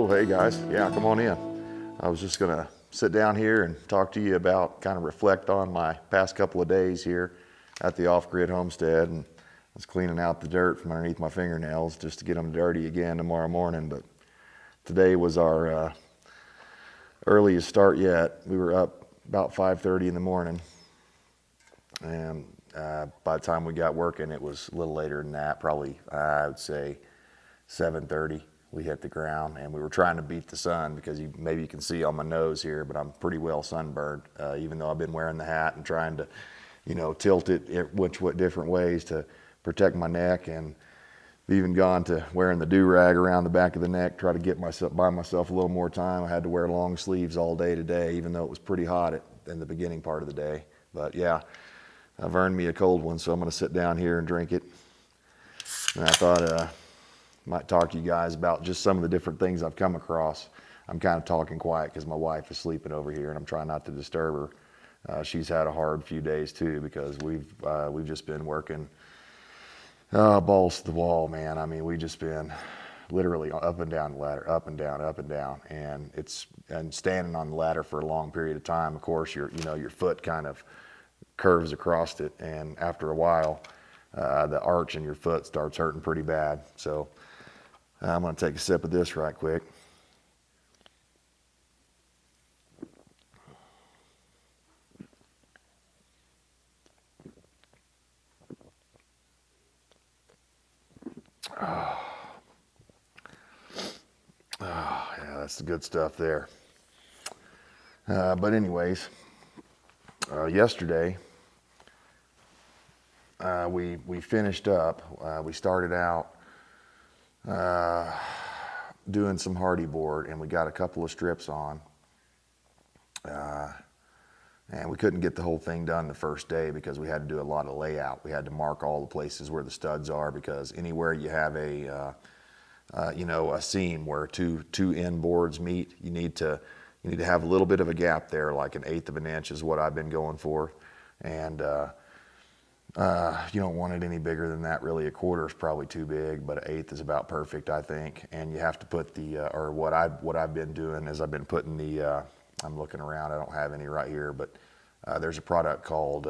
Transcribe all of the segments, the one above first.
Oh, hey guys. Yeah, come on in. I was just gonna sit down here and talk to you about, kind of reflect on my past couple of days here at the off-grid homestead. And I was cleaning out the dirt from underneath my fingernails just to get them dirty again tomorrow morning. But today was our earliest start yet. We were up about 5:30 in the morning. And by the time we got working, it was a little later than that, probably I would say 7:30. We hit the ground, and we were trying to beat the sun because maybe you can see on my nose here, but I'm pretty well sunburned, even though I've been wearing the hat and trying to, tilt it what different ways to protect my neck, and even gone to wearing the do-rag around the back of the neck, try to buy myself a little more time. I had to wear long sleeves all day today, even though it was pretty hot in the beginning part of the day. But yeah, I've earned me a cold one, so I'm going to sit down here and drink it. And I thought might talk to you guys about just some of the different things I've come across. I'm kind of talking quiet because my wife is sleeping over here, and I'm trying not to disturb her. She's had a hard few days too, because we've just been working balls to the wall, man. I mean, we've just been literally up and down the ladder, up and down, and standing on the ladder for a long period of time. Of course, your foot kind of curves across it, and after a while, the arch in your foot starts hurting pretty bad. So I'm going to take a sip of this right quick. Yeah, that's the good stuff there. But anyways, yesterday we finished up. We started out doing some Hardie Board, and we got a couple of strips on. And we couldn't get the whole thing done the first day because we had to do a lot of layout. We had to mark all the places where the studs are, because anywhere you have a seam where two end boards meet, you need to have a little bit of a gap there, like 1/8 of an inch is what I've been going for. And you don't want it any bigger than that, really. 1/4 is probably too big, but 1/8 is about perfect, I think. And you have to put what I've been doing is I've been putting I'm looking around, I don't have any right here, but there's a product called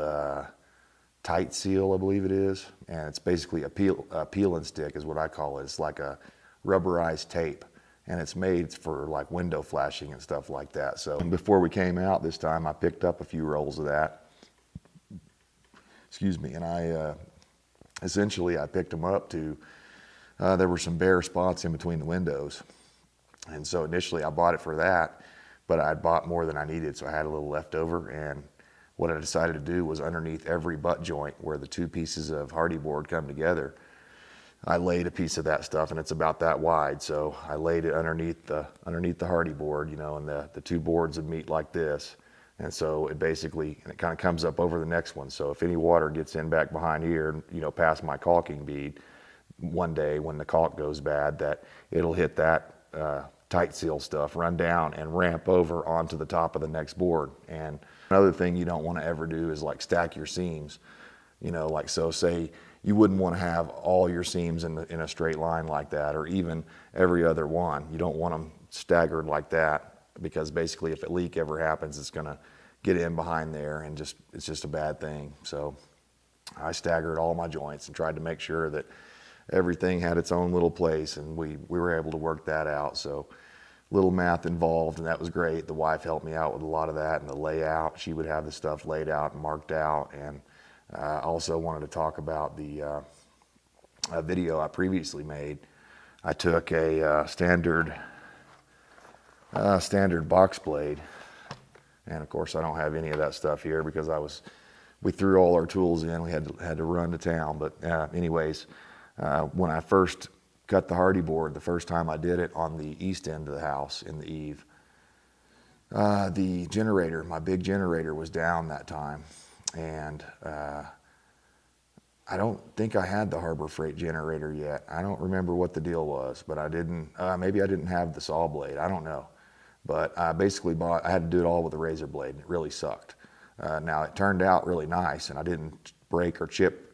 Tight Seal, I believe it is, and it's basically a peel and stick is what I call it. It's like a rubberized tape, and it's made for like window flashing and stuff like that. So before we came out this time, I picked up a few rolls of that. Excuse me, and I picked them up there were some bare spots in between the windows, and so initially I bought it for that, but I bought more than I needed, so I had a little left over. And what I decided to do was, underneath every butt joint where the two pieces of Hardie Board come together, I laid a piece of that stuff, and it's about that wide. So I laid it underneath the Hardie Board, and the two boards would meet like this. And so it kind of comes up over the next one. So if any water gets in back behind here, past my caulking bead, one day when the caulk goes bad, that it'll hit that Tight Seal stuff, run down and ramp over onto the top of the next board. And another thing you don't want to ever do is like stack your seams, so say you wouldn't want to have all your seams in a straight line like that, or even every other one. You don't want them staggered like that, because basically if a leak ever happens, it's going to get in behind there, and it's just a bad thing. So I staggered all my joints and tried to make sure that everything had its own little place, and we were able to work that out. So little math involved, and that was great. The wife helped me out with a lot of that, and the layout. She would have the stuff laid out and marked out. And I also wanted to talk about the video I previously made. I took a standard box blade, and of course I don't have any of that stuff here because we threw all our tools in. We had to run to town. But anyways, when I first cut the Hardie Board, the first time I did it on the east end of the house in the eave, the generator, my big generator, was down that time, and I don't think I had the Harbor Freight generator yet. I don't remember what the deal was, but maybe I didn't have the saw blade, I don't know. But I basically I had to do it all with a razor blade, and it really sucked. Now it turned out really nice, and I didn't break or chip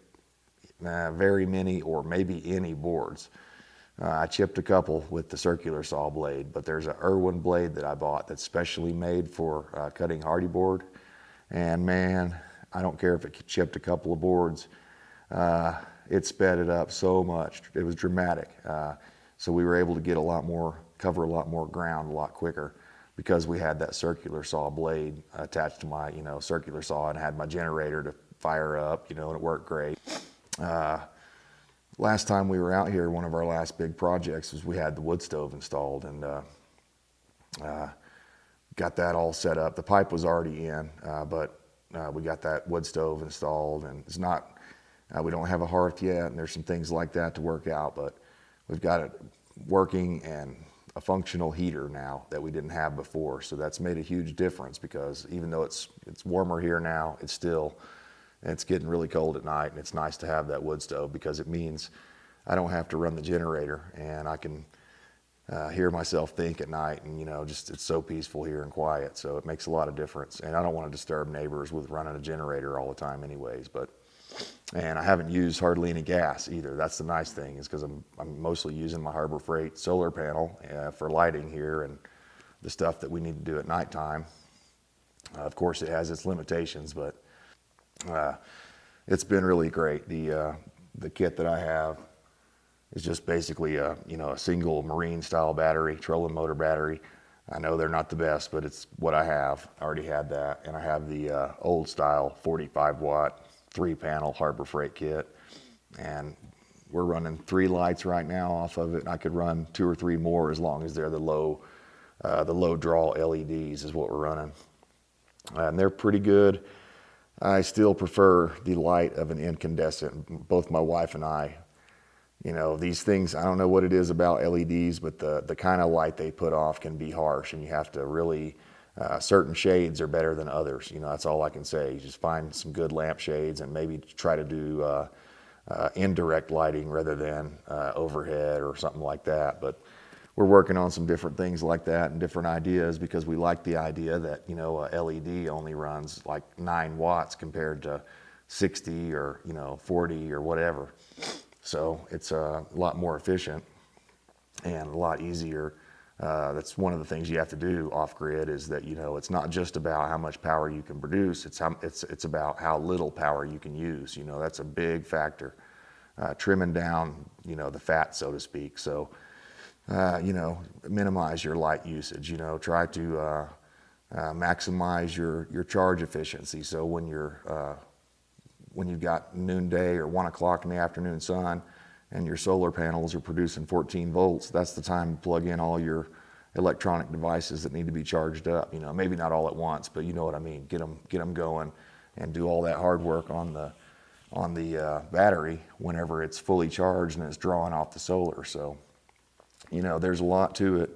very many or maybe any boards. I chipped a couple with the circular saw blade, but there's an Irwin blade that I bought that's specially made for cutting Hardie Board. And man, I don't care if it chipped a couple of boards, it sped it up so much. It was dramatic. So we were able to get cover a lot more ground a lot quicker because we had that circular saw blade attached to my, circular saw, and had my generator to fire up, and it worked great. Last time we were out here, one of our last big projects was we had the wood stove installed, and got that all set up. The pipe was already in, but we got that wood stove installed, and it's not, we don't have a hearth yet, and there's some things like that to work out, but we've got it working and a functional heater now that we didn't have before. So that's made a huge difference, because even though it's warmer here now, it's getting really cold at night, and it's nice to have that wood stove because it means I don't have to run the generator, and I can hear myself think at night, and it's so peaceful here and quiet. So it makes a lot of difference, and I don't want to disturb neighbors with running a generator all the time anyways. And I haven't used hardly any gas either. That's the nice thing, is because I'm mostly using my Harbor Freight solar panel for lighting here and the stuff that we need to do at nighttime. Of course, it has its limitations, but it's been really great. The kit that I have is just basically a single marine style battery, trolling motor battery. I know they're not the best, but it's what I have. I already had that, and I have the old style 45 watt 3-panel Harbor Freight kit, and we're running 3 lights right now off of it, and I could run 2 or 3 more as long as they're the low draw LEDs is what we're running, and they're pretty good. I still prefer the light of an incandescent. Both my wife and I, these things, I don't know what it is about LEDs, but the kind of light they put off can be harsh, and you have to really, certain shades are better than others. That's all I can say. You just find some good lamp shades and maybe try to do indirect lighting rather than overhead or something like that. But we're working on some different things like that and different ideas, because we like the idea that, a LED only runs like 9 watts compared to 60 or, 40 or whatever. So it's a lot more efficient and a lot easier. That's one of the things you have to do off grid, is that, it's not just about how much power you can produce. It's about how little power you can use. That's a big factor. Trimming down, the fat, so to speak. So, minimize your light usage. Try to maximize your charge efficiency. So when you've got noonday or 1 o'clock in the afternoon sun, and your solar panels are producing 14 volts, that's the time to plug in all your electronic devices that need to be charged up. Maybe not all at once, but you know what I mean. Get them going, and do all that hard work on the battery whenever it's fully charged and it's drawing off the solar. So, there's a lot to it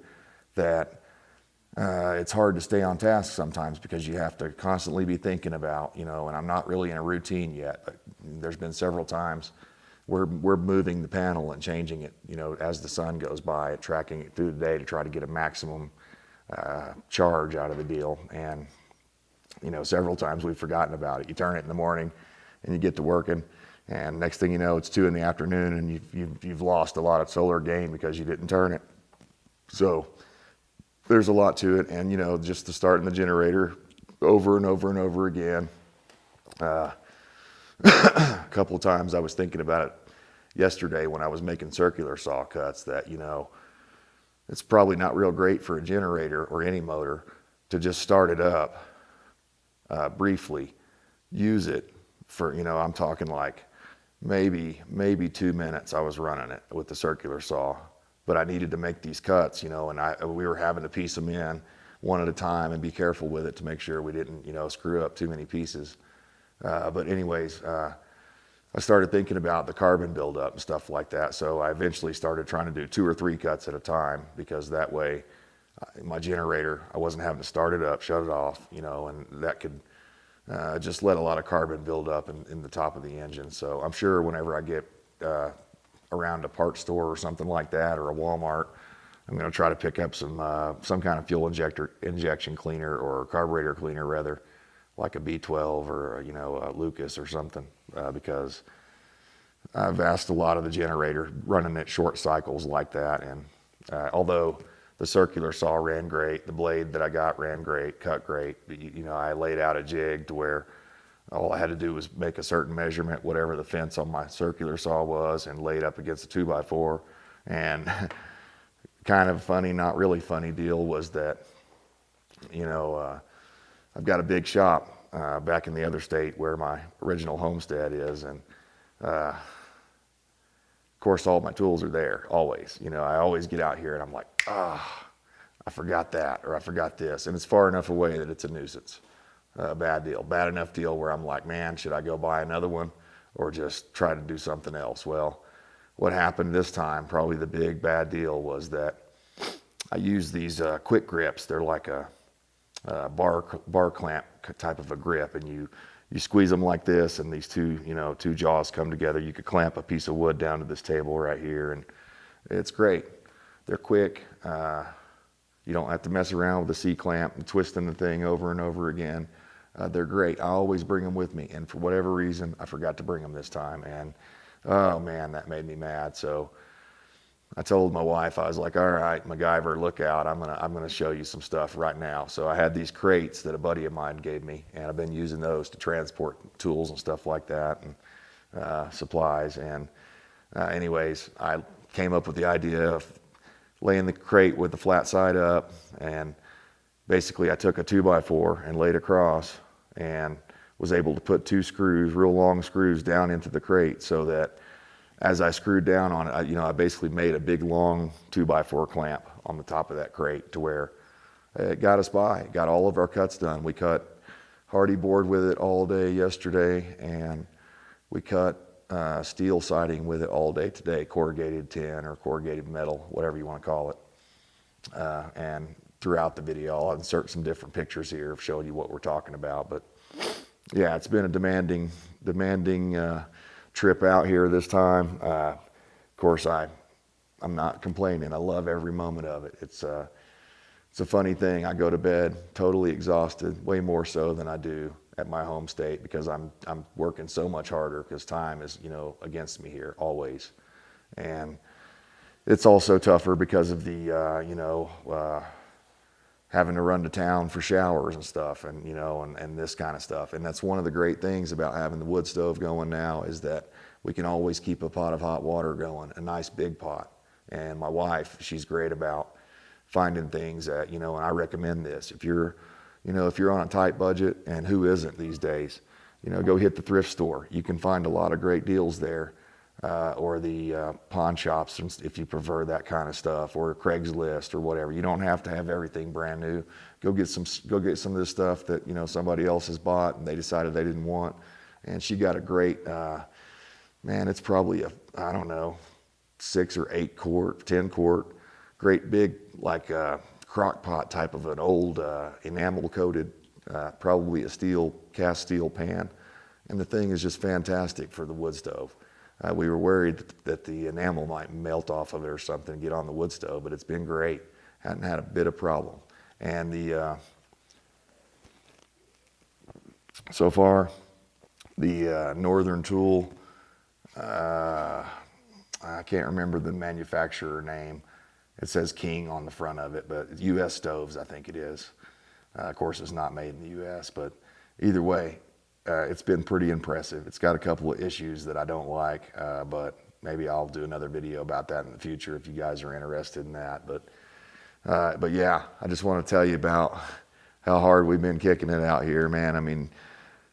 that it's hard to stay on task sometimes, because you have to constantly be thinking about, and I'm not really in a routine yet, but there's been several times we're moving the panel and changing it, as the sun goes by, tracking it through the day to try to get a maximum charge out of the deal. And, several times we've forgotten about it. You turn it in the morning and you get to working, and next thing you know, it's 2 in the afternoon, and you've lost a lot of solar gain because you didn't turn it. So there's a lot to it, and just to start in the generator over and over and over again. A couple of times I was thinking about it yesterday when I was making circular saw cuts, that it's probably not real great for a generator or any motor to just start it up briefly, use it for, I'm talking like maybe 2 minutes I was running it with the circular saw, but I needed to make these cuts, and we were having to piece them in one at a time and be careful with it to make sure we didn't, screw up too many pieces. But anyways, I started thinking about the carbon buildup and stuff like that. So I eventually started trying to do 2 or 3 cuts at a time, because that way my generator, I wasn't having to start it up, shut it off, and that could just let a lot of carbon build up in the top of the engine. So I'm sure whenever I get around a parts store or something like that, or a Walmart, I'm going to try to pick up some kind of fuel injection cleaner, or carburetor cleaner rather, like a B12 or a Lucas or something, because I've asked a lot of the generator running at short cycles like that, and although the circular saw ran great, the blade that I got ran great, cut great. You know, I laid out a jig to where all I had to do was make a certain measurement, whatever the fence on my circular saw was, and lay it up against a 2x4. And kind of funny, not really funny deal was that, you know, I've got a big shop back in the other state where my original homestead is, and of course all my tools are there always. You know, I always get out here and I'm like, I forgot that, or I forgot this, and it's far enough away that it's a nuisance. Bad deal, bad enough deal where I'm like, man, should I go buy another one or just try to do something else? Well, what happened this time, probably the big bad deal, was that I used these quick grips. They're like a bar clamp type of a grip, and you squeeze them like this, and these two jaws come together. You could clamp a piece of wood down to this table right here, and it's great. They're quick. You don't have to mess around with the C-clamp and twisting the thing over and over again. They're great. I always bring them with me, and for whatever reason, I forgot to bring them this time, and oh man, that made me mad. So I told my wife, I was like, all right, MacGyver, look out. I'm gonna show you some stuff right now. So I had these crates that a buddy of mine gave me, and I've been using those to transport tools and stuff like that, and supplies. And anyways, I came up with the idea of laying the crate with the flat side up, and basically I took a 2x4 and laid across, and was able to put two screws, real long screws, down into the crate, so that as I screwed down on it, I basically made a big long 2x4 clamp on the top of that crate to where it got us by. It got all of our cuts done. We cut Hardie Board with it all day yesterday, and we cut steel siding with it all day today, corrugated tin or corrugated metal, whatever you want to call it. And throughout the video, I'll insert some different pictures here of showing you what we're talking about. But yeah, it's been a demanding trip out here this time. Of course, I'm not complaining. I love every moment of it. It's a funny thing. I go to bed totally exhausted, way more so than I do at my home state, because I'm working so much harder because time is, against me here always. And it's also tougher because of the, having to run to town for showers and stuff, and and this kind of stuff. And that's one of the great things about having the wood stove going now, is that we can always keep a pot of hot water going, a nice big pot. And my wife, she's great about finding things that, and I recommend this. If you're on a tight budget, and who isn't these days, go hit the thrift store. You can find a lot of great deals there. Or the pawn shops, if you prefer that kind of stuff, or Craigslist or whatever. You don't have to have everything brand new. Go get some of this stuff that somebody else has bought and they decided they didn't want. And she got a great, it's probably I don't know, 6 or 8 quart, 10 quart, great big, like crock pot type of an old enamel coated, probably a cast steel pan. And the thing is just fantastic for the wood stove. We were worried that the enamel might melt off of it or something and get on the wood stove, but it's been great. Hadn't had a bit of problem. And so far, the Northern Tool, I can't remember the manufacturer name. It says King on the front of it, but U.S. Stoves, I think it is. Of course, it's not made in the U.S., but either way, it's been pretty impressive. It's got a couple of issues that I don't like, but maybe I'll do another video about that in the future if you guys are interested in that. But yeah, I just want to tell you about how hard we've been kicking it out here, man. I mean,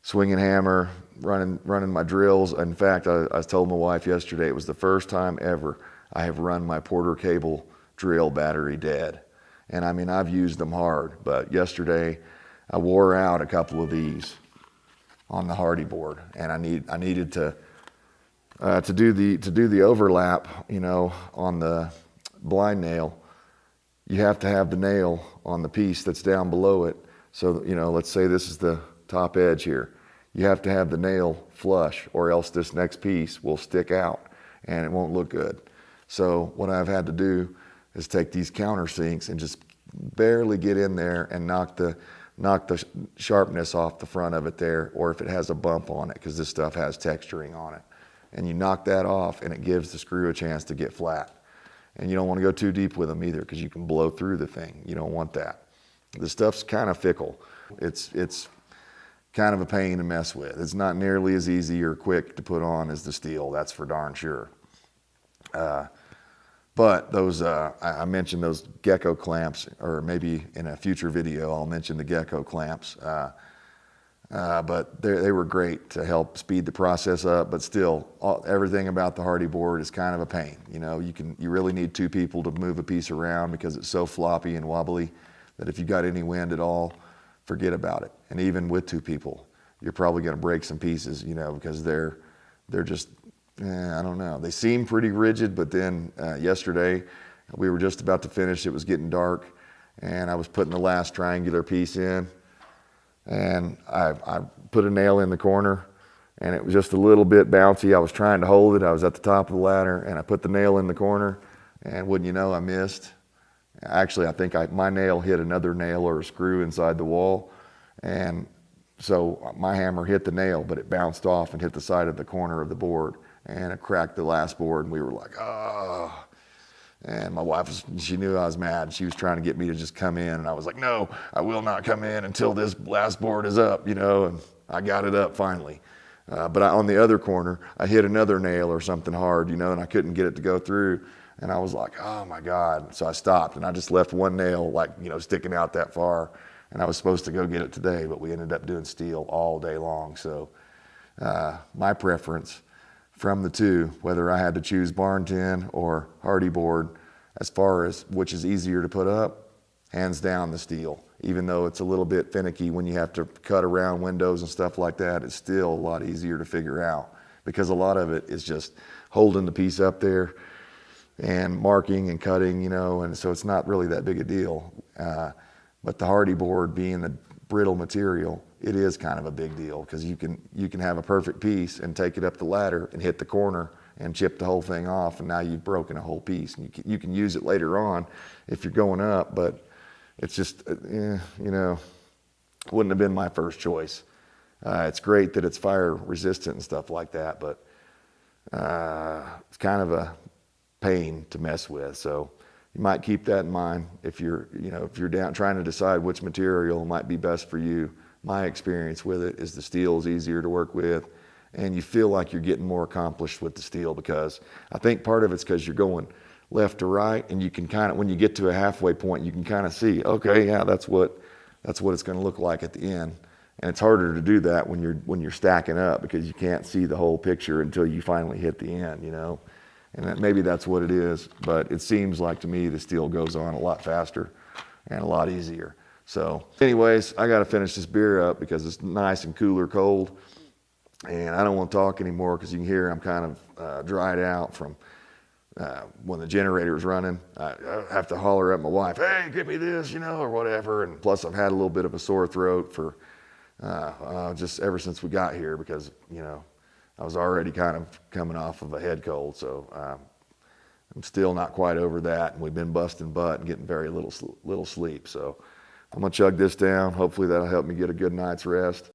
swinging hammer, running my drills. In fact, I told my wife yesterday it was the first time ever I have run my Porter cable drill battery dead. And I mean, I've used them hard, but yesterday I wore out a couple of these on the Hardie Board, and I needed to do the overlap, on the blind nail. You have to have the nail on the piece that's down below it. So let's say this is the top edge here. You have to have the nail flush, or else this next piece will stick out and it won't look good. So what I've had to do is take these countersinks and just barely get in there and knock the sharpness off the front of it there, or if it has a bump on it, because this stuff has texturing on it. and you knock that off, and it gives the screw a chance to get flat. And you don't want to go too deep with them either, because you can blow through the thing. You don't want that. The stuff's kind of fickle. It's kind of a pain to mess with. It's not nearly as easy or quick to put on as the steel, that's for darn sure. But those, I mentioned those gecko clamps, or maybe in a future video I'll mention the gecko clamps. But they were great to help speed the process up, but still, everything about the Hardie board is kind of a pain. You know, you really need two people to move a piece around, because it's so floppy and wobbly that if you got any wind at all, forget about it. And even with two people, you're probably going to break some pieces, you know, because they're just, I don't know. They seem pretty rigid, but then yesterday we were just about to finish. It was getting dark, and I was putting the last triangular piece in, and I put a nail in the corner, and it was just a little bit bouncy. I was trying to hold it. I was at the top of the ladder, and I put the nail in the corner, and wouldn't you know, I missed. Actually, I think my nail hit another nail or a screw inside the wall, and so my hammer hit the nail, but it bounced off and hit the side of the corner of the board, and it cracked the last board, and we were like, oh. And my wife, she knew I was mad. She was trying to get me to just come in, and I was like, no, I will not come in until this last board is up, you know, and I got it up finally. But on the other corner, I hit another nail or something hard, you know, and I couldn't get it to go through. And I was like, oh my God. So I stopped, and I just left one nail, like, you know, sticking out that far. And I was supposed to go get it today, but we ended up doing steel all day long. So my preference from the two, whether I had to choose barn tin or Hardie board, as far as which is easier to put up, hands down the steel. Even though it's a little bit finicky when you have to cut around windows and stuff like that, it's still a lot easier to figure out, because a lot of it is just holding the piece up there and marking and cutting, you know, and so it's not really that big a deal. But the Hardie board, being the brittle material, it is kind of a big deal, because you can have a perfect piece and take it up the ladder and hit the corner and chip the whole thing off, and now you've broken a whole piece. And you can use it later on if you're going up, but it's just, you know, wouldn't have been my first choice. It's great that it's fire resistant and stuff like that, but it's kind of a pain to mess with. So you might keep that in mind if you're down trying to decide which material might be best for you. My experience with it is the steel is easier to work with, and you feel like you're getting more accomplished with the steel, because I think part of it's because you're going left to right, and you can kind of, when you get to a halfway point, you can kind of see, okay, yeah, that's what it's going to look like at the end. And it's harder to do that when you're stacking up, because you can't see the whole picture until you finally hit the end, you know. And maybe that's what it is, but it seems like to me the steel goes on a lot faster and a lot easier. So anyways, I got to finish this beer up because it's nice and cooler cold, and I don't want to talk anymore, because you can hear I'm kind of dried out from when the generator's running. I have to holler at my wife, hey, get me this, you know, or whatever. And plus I've had a little bit of a sore throat for just ever since we got here, because, you know, I was already kind of coming off of a head cold. So I'm still not quite over that, and we've been busting butt and getting very little sleep. So I'm gonna chug this down. Hopefully that'll help me get a good night's rest.